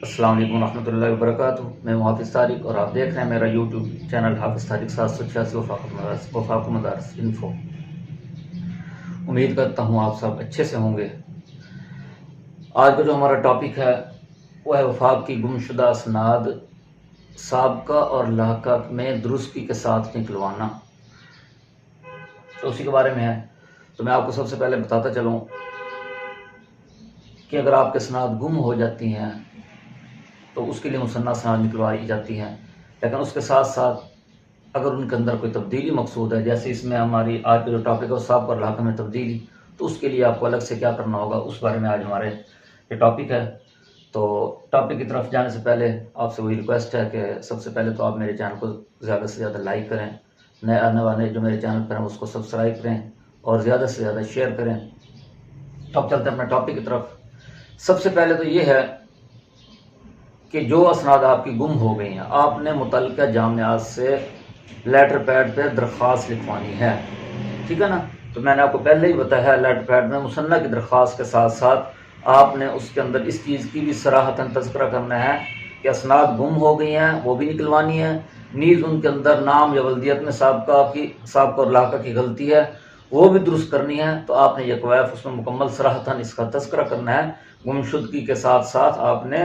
السلام علیکم ورحمۃ اللہ وبرکاتہ. میں ہوں حافظ طارق اور آپ دیکھ رہے ہیں میرا یوٹیوب چینل حافظ طارق 786 وفاق مدارس انفو. امید کرتا ہوں آپ سب اچھے سے ہوں گے. آج کا جو ہمارا ٹاپک ہے وہ ہے وفاق کی گمشدہ اسناد سابقہ اور لاحقہ میں درستگی کے ساتھ نکلوانا. تو اسی کے بارے میں ہے. تو میں آپ کو سب سے پہلے بتاتا چلوں کہ اگر آپ کے اسناد گم ہو جاتی ہیں تو اس کے لیے مصنع اسناد نکلوائی جاتی ہیں، لیکن اس کے ساتھ ساتھ اگر ان کے اندر کوئی تبدیلی مقصود ہے، جیسے اس میں ہماری آج کا جو ٹاپک ہے وہ سابقہ اور لاحقہ میں تبدیلی، تو اس کے لیے آپ کو الگ سے کیا کرنا ہوگا اس بارے میں آج ہمارے یہ ٹاپک ہے. تو ٹاپک کی طرف جانے سے پہلے آپ سے وہی ریکویسٹ ہے کہ سب سے پہلے تو آپ میرے چینل کو زیادہ سے زیادہ لائک کریں، نئے آنے والے جو میرے چینل پر ہیں اس کو سبسکرائب کریں اور زیادہ سے زیادہ شیئر کریں. تو اب چلتے ہیں اپنے ٹاپک کی طرف. سب سے پہلے تو یہ ہے کہ جو اسناد آپ کی گم ہو گئی ہیں، آپ نے متعلقہ جامعات سے لیٹر پیڈ پہ درخواست لکھوانی ہے. ٹھیک ہے نا؟ تو میں نے آپ کو پہلے ہی بتایا ہے، لیٹر پیڈ میں مصنع کی درخواست کے ساتھ ساتھ آپ نے اس کے اندر اس چیز کی بھی صراحتاً تذکرہ کرنا ہے کہ اسناد گم ہو گئی ہیں، وہ بھی نکلوانی ہے. نیز ان کے اندر نام یا ولدیت میں سابقہ اور لاحقہ کی غلطی ہے، وہ بھی درست کرنی ہے. تو آپ نے یہ کویف اس میں مکمل صراحتاً اس کا تذکرہ کرنا ہے. گمشدگی کے ساتھ ساتھ آپ نے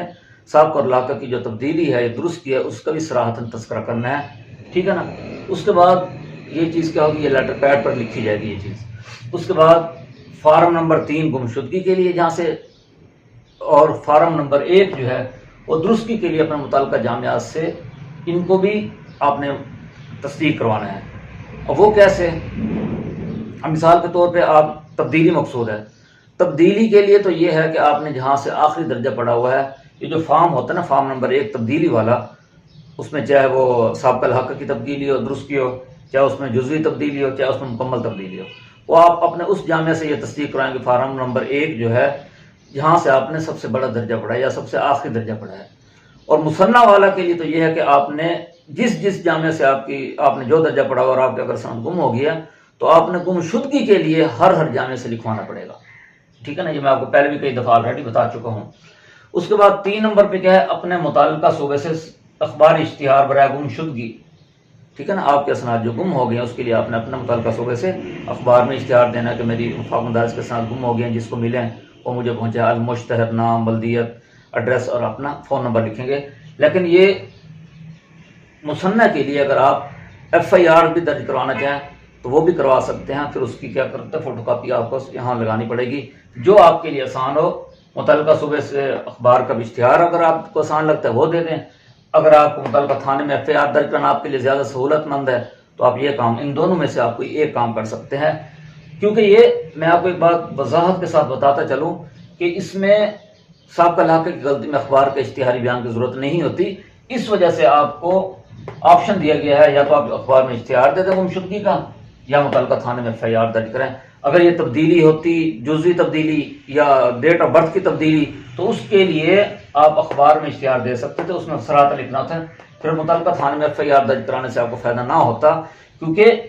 سابقہ اور لاحقہ کی جو تبدیلی ہے، یہ درست کی ہے، اس کا بھی صراحتاً تذکرہ کرنا ہے. ٹھیک ہے نا؟ اس کے بعد یہ چیز کیا ہوگی، یہ لیٹر پیڈ پر لکھی جائے گی یہ چیز. اس کے بعد فارم نمبر 3 گمشدگی کے لیے جہاں سے، اور فارم نمبر 1 جو ہے وہ درستگی کے لیے اپنے متعلقہ جامعات سے ان کو بھی آپ نے تصدیق کروانا ہے. اور وہ کیسے؟ مثال کے طور پہ آپ تبدیلی مقصود ہے. تبدیلی کے لیے تو یہ ہے کہ آپ نے جہاں سے آخری درجہ پڑا ہوا ہے، یہ جو فارم ہوتا ہے نا، فارم نمبر 1 تبدیلی والا، اس میں چاہے وہ سابقہ لاحقہ کی تبدیلی ہو، درستگی ہو، چاہے اس میں جزوی تبدیلی ہو، چاہے اس میں مکمل تبدیلی ہو، وہ آپ اپنے اس جامعہ سے یہ تصدیق کرائیں گے فارم نمبر 1 جو ہے جہاں سے آپ نے سب سے بڑا درجہ پڑھا ہے یا سب سے آخری درجہ پڑھا ہے. اور مصنع والا کے لیے تو یہ ہے کہ آپ نے جس جامعہ سے آپ نے جو درجہ پڑھا اور آپ کے اگر سند گم ہو گیا تو آپ نے گمشدگی کے لیے ہر جامعہ سے لکھوانا پڑے گا. ٹھیک ہے نا؟ یہ میں آپ کو پہلے بھی کئی دفعہ آلریڈی بتا چکا ہوں. اس کے بعد 3 نمبر پہ کیا ہے، اپنے متعلقہ صوبے سے اخباری اشتہار برائے گمشدگی. ٹھیک ہے نا؟ آپ کے اسناد جو گم ہو گئے ہیں اس کے لیے آپ نے اپنے متعلقہ صوبے سے اخبار میں اشتہار دینا کہ میری وفاق مدارس کے اسناد گم ہو گئے ہیں، جس کو ملیں وہ مجھے پہنچے. المشتہر، نام، بلدیت، ایڈریس اور اپنا فون نمبر لکھیں گے. لیکن یہ مصنع کے لیے اگر آپ FIR بھی درج کروانا چاہیں تو وہ بھی کروا سکتے ہیں. پھر اس کی کیا کرتے ہیں، فوٹو کاپی آپ کو یہاں لگانی پڑے گی، جو آپ کے لیے آسان ہو. متعلقہ صوبے سے اخبار کا بھی اشتہار اگر آپ کو آسان لگتا ہے وہ دے دیں. اگر آپ کو متعلقہ تھانے میں FIR درج کرنا آپ کے لیے زیادہ سہولت مند ہے تو آپ یہ کام، ان دونوں میں سے آپ کوئی ایک کام کر سکتے ہیں. کیونکہ یہ میں آپ کو ایک بات وضاحت کے ساتھ بتاتا چلوں کہ اس میں سابقہ لاحقہ کی غلطی میں اخبار کے اشتہاری بیان کی ضرورت نہیں ہوتی. اس وجہ سے آپ کو آپشن دیا گیا ہے، یا تو آپ اخبار میں اشتہار دے دیں گمشدگی کا یا متعلقہ تھانے میں FIR درج کریں. اگر یہ تبدیلی ہوتی، جزوی تبدیلی یا ڈیٹ آف برتھ کی تبدیلی، تو اس کے لیے آپ اخبار میں اشتہار دے سکتے تھے، اس میں صراحتاً لکھنا تھا. پھر متعلقہ تھانے میں FIR درج کرانے سے آپ کو فائدہ نہ ہوتا، کیونکہ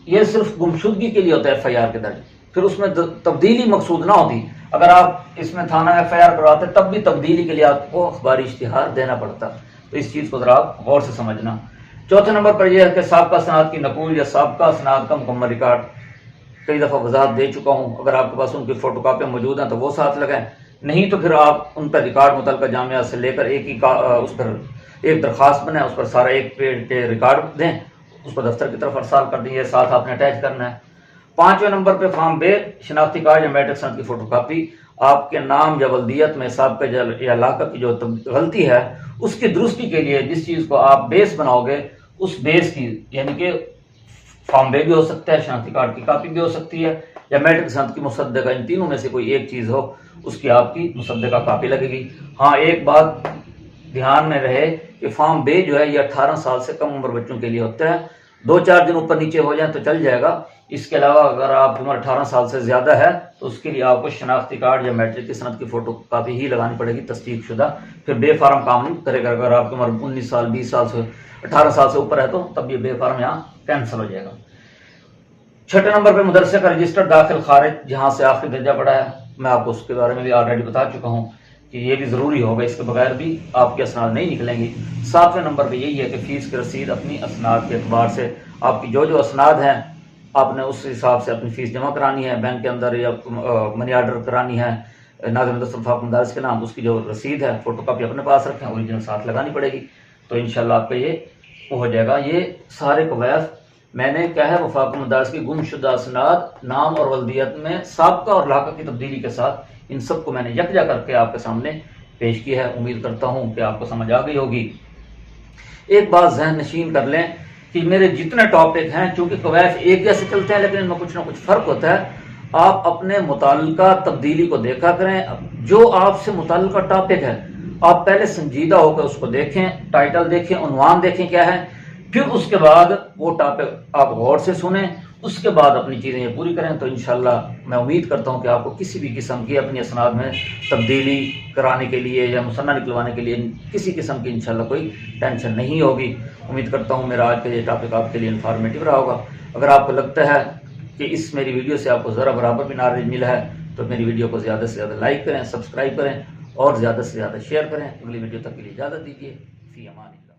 یہ صرف گمشدگی کے لیے ہوتا ہے FIR کے درج. پھر اس میں تبدیلی مقصود نہ ہوتی. اگر آپ اس میں تھانہ میں FIR کرواتے تب بھی تبدیلی کے لیے آپ کو اخباری اشتہار دینا پڑتا. تو اس چیز کو ذرا آپ غور سے سمجھنا. چوتھے نمبر پر یہ ہے کہ سابقہ اسناد کی نقول یا سابقہ اسناد کا مکمل ریکارڈ. کئی دفعہ وضاحت دے چکا ہوں، اگر آپ کے پاس ان کی فوٹو کاپیاں موجود ہیں تو وہ ساتھ لگائیں، نہیں تو پھر آپ ان پر ریکارڈ متعلقہ جامعہ سے لے کر اس پر ایک درخواست بنائیں، اس پر سارا ایک پیج کے ریکارڈ دیں، اس کو دفتر کی طرف ارسال کر دیں. یہ ساتھ آپ نے اٹیچ کرنا ہے. 5ویں نمبر پہ فارم بے شناختی کارڈ یا میٹرک سند کی فوٹو کاپی. آپ کے نام یا ولدیت میں سابقہ یا لاحقہ کی جو غلطی ہے اس کی درستی کے لیے جس چیز کو آپ بیس بناؤ گے اس بیس کی، یعنی کہ فارم بے بھی ہو سکتا ہے، شناختی کارڈ کی کاپی بھی ہو سکتی ہے، یا میٹرک سند کی مصدقہ، ان تینوں میں سے کوئی ایک چیز ہو اس کی آپ کی مصدقہ کاپی لگے گی. ہاں ایک بات دھیان میں رہے کہ فارم بے جو ہے یہ 18 سال سے کم عمر بچوں کے لیے ہوتا ہے. 2-4 دن اوپر نیچے ہو جائیں تو چل جائے گا. اس کے علاوہ اگر آپ کی عمر 18 سال سے زیادہ ہے تو اس کے لیے آپ کو شناختی کارڈ یا میٹرک کی سند کی فوٹو کاپی ہی لگانی پڑے گی، تصدیق شدہ. پھر بے فارم کام نہیں کرے گا. اگر آپ کی عمر 19 سال 20 سال سے 18 سال سے اوپر ہے تو تب یہ بے فارم یہاں کینسل ہو جائے گا. 6 نمبر پہ مدرسے کا رجسٹر داخل خارج جہاں سے آخری درجہ پڑا ہے. میں آپ کو اس کے بارے میں بھی آلریڈی بتا چکا ہوں کہ یہ بھی ضروری ہوگا، اس کے بغیر بھی آپ کے اسناد نہیں نکلیں گی۔ 7ویں نمبر پہ یہی ہے کہ فیس کی رسید اپنی اسناد کے اعتبار سے آپ کی جو اسناد ہیں آپ نے اس حساب سے اپنی فیس جمع کرانی ہے، بینک کے اندر یا منی آرڈر کرانی ہے ناظم مدثر وفاق مدارس کے نام، اس کی جو رسید ہے فوٹو کاپی اپنے پاس رکھیں، اوریجنل ساتھ لگانی پڑے گی، تو انشاءاللہ آپ کا یہ ہو جائے گا۔ یہ سارے کویف میں نے کیا ہے وفاق مدارس کی گمشدہ اسناد نام اور ولدیت میں سابقہ اور لاحقہ کی تبدیلی کے ساتھ ان سب کو میں نے یکجا کر کے آپ کے سامنے پیش کی ہے۔ امید کرتا ہوں کہ آپ کو سمجھ آ گئی ہوگی۔ ایک بات ذہن نشین کر لیں کہ میرے جتنے ٹاپک ہیں چونکہ کویف ایک جیسے چلتے ہیں لیکن ان میں کچھ نہ کچھ فرق ہوتا ہے، آپ اپنے متعلقہ تبدیلی کو دیکھا کریں۔ جو آپ سے متعلقہ ٹاپک ہے آپ پہلے سنجیدہ ہو کر اس کو دیکھیں، ٹائٹل دیکھیں، عنوان دیکھیں کیا ہے، پھر اس کے بعد وہ ٹاپک آپ غور سے سنیں، اس کے بعد اپنی چیزیں یہ پوری کریں، تو انشاءاللہ میں امید کرتا ہوں کہ آپ کو کسی بھی قسم کی اپنی اسناد میں تبدیلی کرانے کے لیے یا مصنع نکلوانے کے لیے کسی قسم کی انشاءاللہ کوئی ٹینشن نہیں ہوگی۔ امید کرتا ہوں میرا آج کا یہ ٹاپک آپ کے لیے انفارمیٹیو رہا ہوگا۔ اگر آپ کو لگتا ہے کہ اس میری ویڈیو سے آپ کو ذرا برابر بھی نالج ملا ہے تو میری ویڈیو کو زیادہ سے زیادہ لائک کریں، سبسکرائب کریں اور زیادہ سے زیادہ شیئر کریں۔ اگلی ویڈیو تک کے لیے اجازت دیجیے۔ فی امان اللہ۔